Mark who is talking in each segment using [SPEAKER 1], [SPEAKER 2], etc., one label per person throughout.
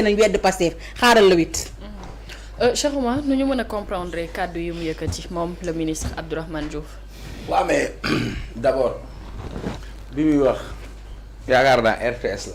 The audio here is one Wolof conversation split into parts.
[SPEAKER 1] nañ wedd Pastef xaaral la 8.
[SPEAKER 2] Cheikh Oumar nu ñu mën a comprendre kàddu yi mu yëkkati moom le ministre Abdourahmane Diouf.
[SPEAKER 3] waaw mais d'abord bi muy wax yaakaar naa RTS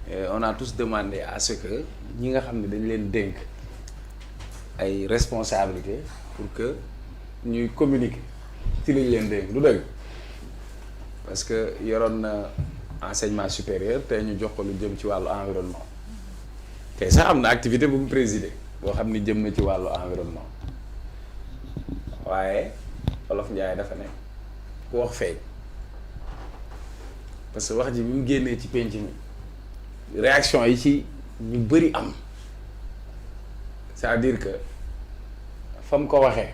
[SPEAKER 3] la on a tous demandé à ce que ñi nga xam ne dañ leen dénk ay responsabilités pour que ñuy communiquer ci lañ leen dénk du dëgg parce que yoroon na enseignement supérieur te ñu jox ko lu jëm ci wàllu environnement te sax am na activité bu mu présider boo xam ni jëm na ci wàllu environnement waaye Wolof Njaay dafa ne ku wax feeñ parce que wax ji bi mu génnee ci penc mi réaction yi ci ñu bëri am c'est-à-dire que fa mu ko waxee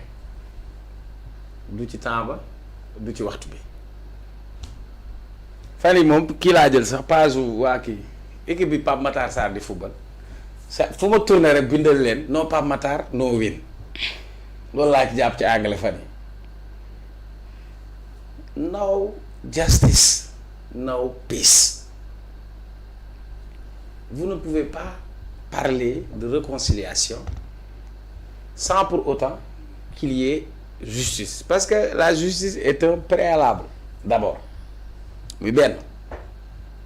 [SPEAKER 3] du ci temps ba du ci waxtu bi fan yi moom kii laa jël sax page waa kii équipe bi Pape Matar Sarr di football sa fu ma tourné rek bindal leen non Pape Matar no win loolu laa ci jàpp ci anglais fan yi no justice no peace vous ne pouvez pas parler de réconciliation sans pour autant qu'il y ait justice parce que la justice est un préalable d'abord muy beneen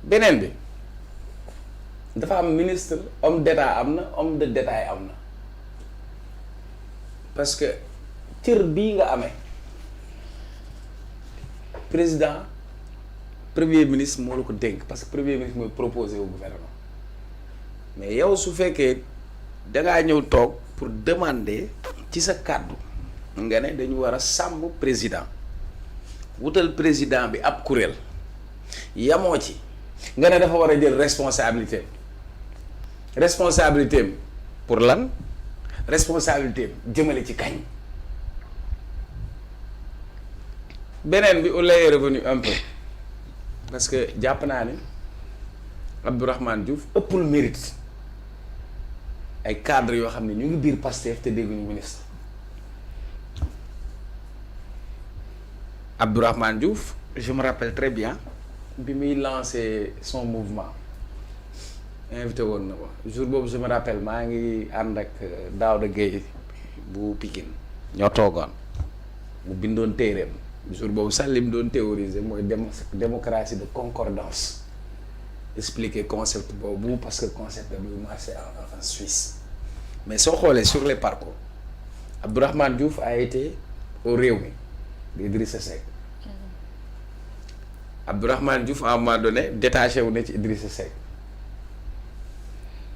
[SPEAKER 3] bi dafa am ministre homme d'état am na homme de détail am na parce que cër bii nga amee président premier ministre moo la ko dénk parce que premier ministre mooy proposé au gouvernement mais yow su fekkee dangaa ñëw toog pour demander ci sa kàddu nga ne dañu war a sàmm président wutal président bi ab kuréel yamoo ci nga ne dafa war a jël responsabilité am pour lan responsabilité am jëmale ci kañ beneen bi on lay revenu un peu parce que jàpp naa ne Abdourahmane Diouf ëppul mérite ay cadres yoo xam ne ñu ngi biir Pastef te dégguñu ministre Abdourahmane Diouf je me rappelle très bien bi muy lancé son mouvement invité woon na ma jour boobu je me rappelle maa ngi ànd ak Daouda Gueye bu Pikine ñoo toogoon mu bindoon téeréem jour boobu sax li mu doon théoriser mooy démocratie de concordance expliquer concept boobu parce que concept bi marché en Suisse mais soo xoolee sur les parcours Abdourahmane Diouf a été au Rewmi d'Idrissa Seck Abdourahmane Diouf à un moment donné détaché wu ne ci Idrissa Seck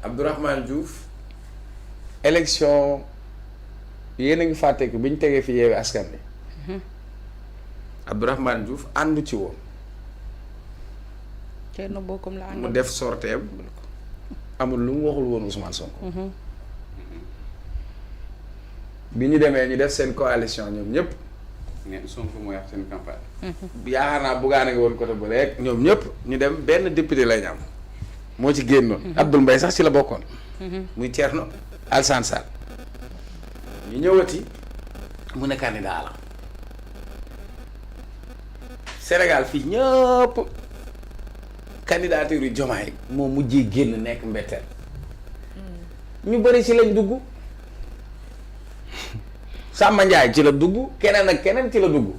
[SPEAKER 3] Abdourahmane Diouf élection yéen a ngi fàtte ko bi ñu tegee fi Yewwi Askan Wi Abdourahmane Diouf àndu ci woon mu def sorteem amul lu mu waxul woon Ousmane Sonko bi ñu demee ñu def seen coalition ñoom ñëpp neen Sonko mooy wax seen campagne yaakaar naa buggaane nga woon côté bu leeg ñoom ñëpp ñu dem benn député lañ am moo ci génnoon Abdoul Mbaye sax ci la bokkoon muy Thierno Alassane Sall ñu ñëwati mu ne candidat la Sénégal fii ñëpp candidature yu Diomaye moo mujjee génn nekk mbetteel ñu bëri ci lañ dugg Samba Ndiaye ci la dugg keneen ak keneen ci la dugg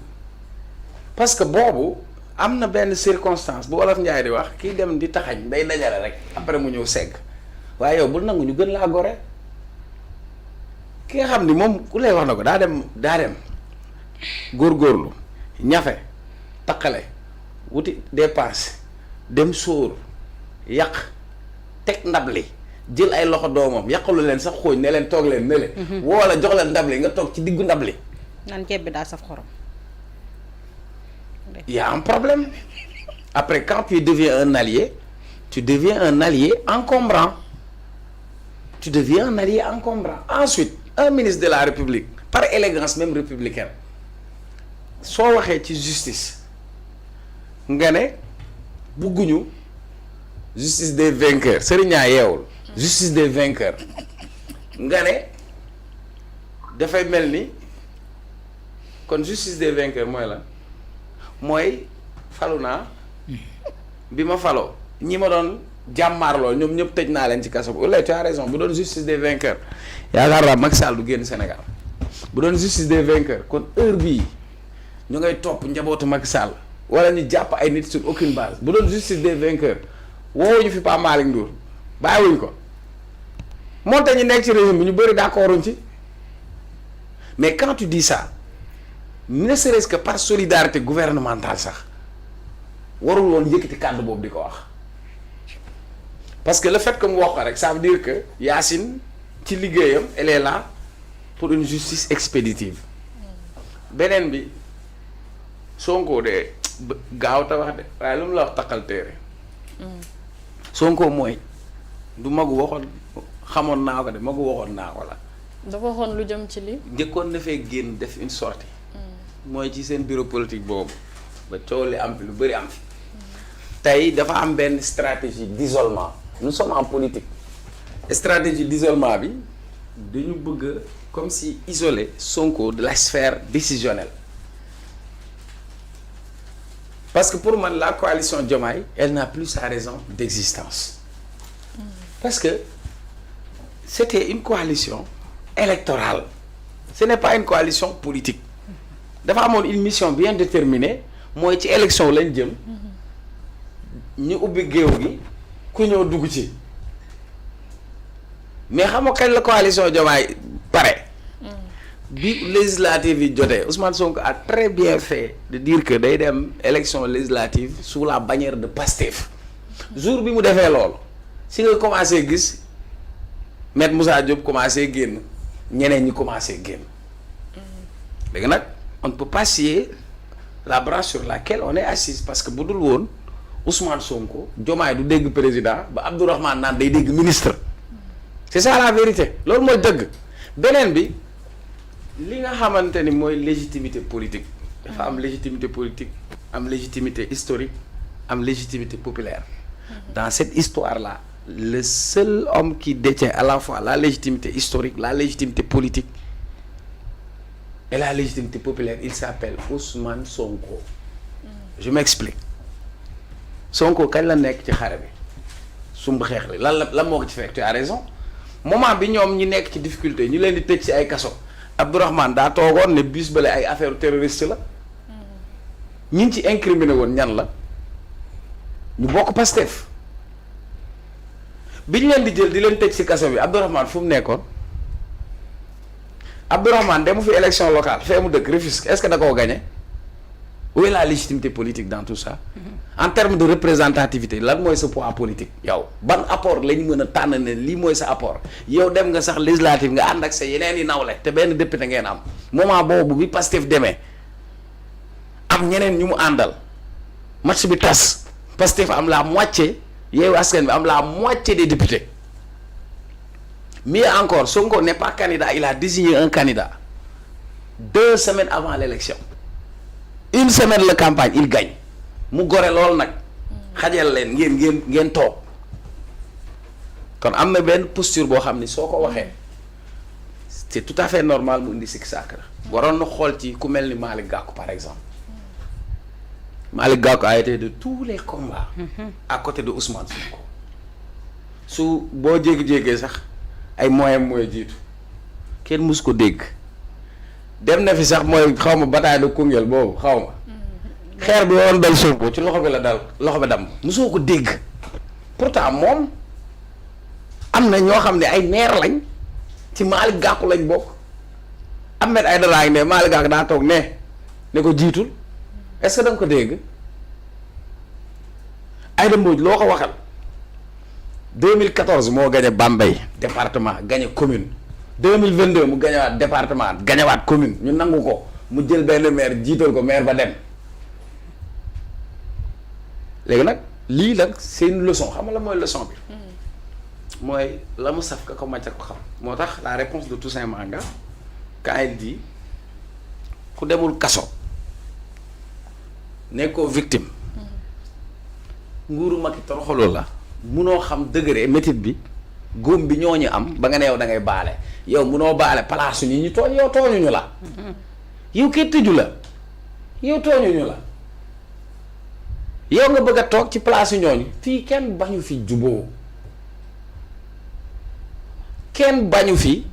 [SPEAKER 3] parce que boobu am na benn circonstance bu Wolof Njaay di wax kiy dem di taxañ day dajale rek après mu ñëw segg waaye yow bul nangu ñu gën laa gore ki nga xam ni moom ku lay wax na ko daa dem góorgóorlu ñafe taqale wuti dépense dem sóor yàq teg ndab li jël ay loxo doomam yàqalu leen sax xooñ ne leen toog leen ne leen woo la jox leen ndab li nga toog ci diggu ndab li
[SPEAKER 1] naan ceeb bi daa saf xorom.
[SPEAKER 3] y a un problème après quand tu deviens un allié tu deviens un allié encombrant ensuite un ministre de la République par élégance même républicaine soo waxee ci justice nga ne bugguñu justice des vainqueurs sëriñaa yeewul justice des vainqueurs nga ne dafay mel ni kon justice des vainqueurs mooy la mooy falu naa bi ma faloo ñi ma doon jàmmaarloo ñoom ñëpp tëj naa leen ci kaso bi tu as raison bu doon justice des vainqueurs yaakaar naa Macky Sall du génn Sénégal bu doon justice des vainqueurs kon heure bii ñu ngay topp njabootu Macky Sall wala ñu jàpp ay nit sur aucune base bu doon justice des vainqueurs woowuñu fi Pape Malick Ndour bàyyiwuñ ko moonte ñu nekk ci régime bi ñu bëri d'accorduñ ci mais quand tu dis ça ne serait-ce que par solidarité gouvernementale sax warul woon yëkkati kàddu boobu di ko wax parce que le fait que mu wax ko rek ça veut dire que Yacine ci liggéeyam elle est là pour une justice expéditive beneen bi Sonko de gaaw te wax de waaye lu mu la wax takkal téere Sonko mooy du magu waxoon xamoon naa ko de magu waxoon naa ko la.
[SPEAKER 2] dafa waxoon lu jëm ci li
[SPEAKER 3] njëkkoon na fee génn def une sortie mooy ci seen bureau politique boobu ba coow li am fi lu bëri am fi tey dafa am benn stratégie d'isolement nous sommes en politique stratégie d'isolement bi dañu bëgg comme si isoler Sonko de la sphère décisionnelle parce que pour man la coalition Diomaye elle n'a plus sa raison d'existence parce que c'était une coalition électorale ce n'est pas une coalition politique dafa amoon une mission bien déterminée mooy ci élection lañ jëm ñu ubbi géew gi ku ñëw dugg ci mais xam nga kañ la coalition Diomaye pare bi législative yi jotee Ousmane Sonko a très bien fait de dire que day dem élection législative sous la bannière de Pastef jour bi mu defee loolu si nga commencé gis Maître Moussa Diop commencé génn ñeneen ñi commencé génn léegi nag on ne peut pas scier la branche sur laquelle on est assise parce que bu dul woon Ousmane Sonko Diomaye du dégg président ba Abdourahmane naan day dégg ministre c'est ça la vérité loolu mooy dëgg beneen bi li nga xamante ni mooy légitimité politique dafa am légitimité politique am légitimité historique am légitimité populaire dans cette histoire là le seul homme qui détient à la fois la légitimité historique la légitimité politique et la légitimité populaire il s'appelle Ousmane Sonko je m'explique Sonko kañ la nekk ci xare bi sumb xeex li lan moo ko ci fekk tu as raison moment bi ñoom ñi nekk ci difficulté ñu leen di tëj ci ay kaso Abdourahmane daa toogoon ne bus bale ay affaire terroriste la ñi ci incriminé woon ñan la ñu bokk Pastef bi ñu leen di jël di leen tëj ci kaso bi Abdourahmane fu mu nekkoon Abdourahmane demu fi élection locale fee mu dëkk Rufisque est-ce que da koo gagné où est la légitimité politique dans tout ça en termes de représentativité lan mooy sa poids politique yow ban apport lañ mën a tànn ne lii mooy sa apport yow dem nga sax législative nga ànd ak sa yeneen i nawle te benn député ngeen am moment boobu bi Pastef demee am ñeneen ñu mu àndal match bi tas Pastef am la moitié Yewwi Askan Wi am la moitié des députés mieux encore Sonko n'est pas candidat il a désigné un candidat 2 semaines avant l'élection une semaine la campagne il gagne mu gore lool nag xajal leen ngeen toog kon am na benn posture boo xam ni soo ko waxee c'est tout à fait normal mu indi sikk sàkk la waroon na xool ci ku mel ni Malick Gakou par exemple Malick Gakou a été de tous les combats à côté de Ousmane Sonko su boo jéggi-jéggee sax ay moyens mooy jiitu kenn mus ko dégg dem na fi sax mooy xaw ma bataille de Koungheul boobu xaw ma xeer bi woon dal Sonko ci loxo bi la dal loxo bi dam mosoo ko dégg pourtant moom am na ñoo xam ne ay maire lañ ci Malick Gakou lañ bokk Ahmed Aïdara ne Malick Gakou daa toog ne ko jiitul est-ce que da nga ko dégg Aïda Mbodj loo ko waxal 2014 moo gagné Bambey département gagné commune 2022 mu gañewaat département gañewaat commune ñu nangu ko mu jël benn maire jiital ko maire ba dem léegi nag lii nag c'est une leçon xam nga la mooy leçon bi mooy la mu saf ka ko màcc ko xam moo tax la réponse de Toussaint Manga quand il dit ku demul kaso nekkoo victime nguuru Macky toroxaloo la munoo xam degré métit bi góom bi ñooñu am ba nga ne yow da ngay baale yow munoo baale palaasu ñi ñu tooñ yow tooñuñu la yow kay tëju la yow tooñuñu la yow nga bëgg a toog ci place ñooñu fii kenn bañu fi juboo kenn bañu fi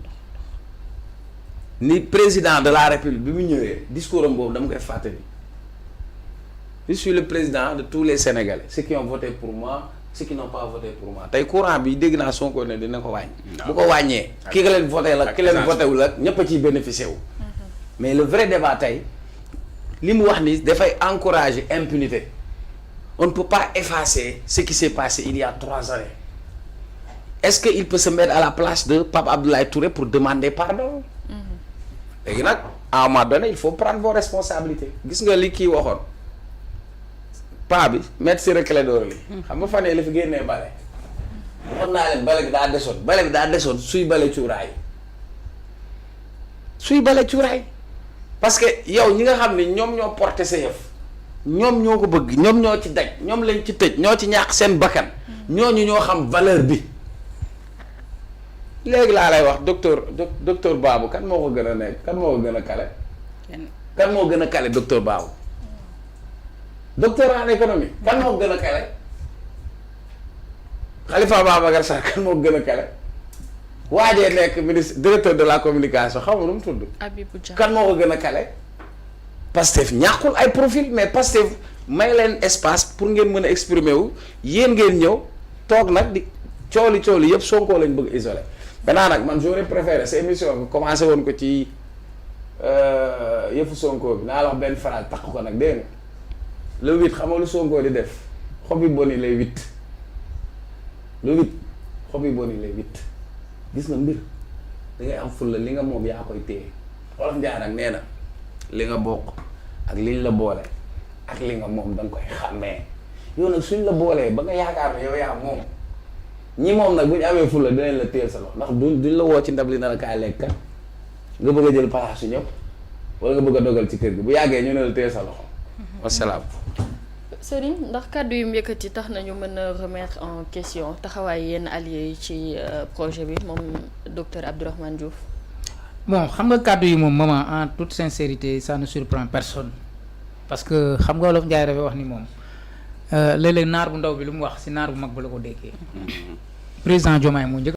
[SPEAKER 3] ni président de la république bi mu ñëwee discours am boobu dama koy fàttali je suis le président de tous les sénégalais ceux qui ont voté pour moi ceux qui n'ont pas voté pour moi tey courant bi dégg naa Sonko ne dina ko wàññi. bu ko wàññee. ki nga leen voté la ki leen voté wu la ñëpp a ciy bénéficié wu. mais le vrai débat tey li mu wax ni dafay encourager impunité on ne peut pas effacer ce qui s'est passé il y a 3 années est-ce que il peut se mettre à la place de Pape Abdoulaye Touré pour demander pardon. léegi nag à un moment donné il faut prendre vos responsabilités gis nga li kii waxoon paa bi mettre si reclédor li xam nga fan yii la fi génnee bale. waxoon naa leen bale bi daa desoon suy bale cuuraay parce que yow ñi nga xam ne ñoom ñoo porté sa yëf ñoom ñoo ko bëgg ñoom ñoo ci daj ñoom lañ ci tëj ñoo ci ñàkk seen bakkan ñooñu ñoo xam valeur bi. léegi laa lay wax docteur Babou kan moo ko gën a nekk kan moo ko gën a kale. kan moo gën a kale docteur Babou. docteur en économie kan moo ko gën a kale. Khalifa Babacar Sall kan moo ko gën a kale. waajee nekk ministre directeur de la communication xaw ma nu mu tudd.
[SPEAKER 2] Habibou Dia
[SPEAKER 3] kan moo ko gën a kale. Pastef ñàkkul ay profil mais Pastef may leen espace pour ngeen mën a exprimer wu yéen ngeen ñëw toog nag di cooli yëpp Sonko lañ bëgg isolé. maintenant nag man j'aurais préféré sa émission bi commencé woon ko ci yëfu Sonko bi naa la wax benn phrase takk ko nag dégg nga le 8 xam nga lu Sonko di def xob yi bon yi lay 8 le 8 xob yi bon yi lay 8 gis nga mbir da ngay am fulla li nga moom yaa koy téye wolof Njaay nag nee na li nga bokk ak liñ la boole ak li nga moom da nga koy xàmmee yow nag suñ la boolee ba nga yaakaar ne yow yaa moom. ñi moom nag bu ñu amee fulla dinañ la téel sa loxo ndax duñ la woo ci ndab li na la kaay lekk kat nga bëgg a jël place su ñëpp wala nga bëgg a dogal ci kër gi bu yàggee ñu ne la téel sa loxo. wasalaam.
[SPEAKER 2] Serigne ndax kàddu yu mu yëkkati tax nañu mën a remettre en question taxawaay yenn alliés yi ci projet bi moom docteur Abdourahmane Diouf.
[SPEAKER 4] bon xam nga kàddu yi moom maman en toute sincérité ça ne surprend personne parce que xam nga wolof Njaay dafay wax ni moom. léeg-léeg naar bu ndaw bi lu mu wax ci naar bu mag ba la ko déggee président Diomaye moo njëkk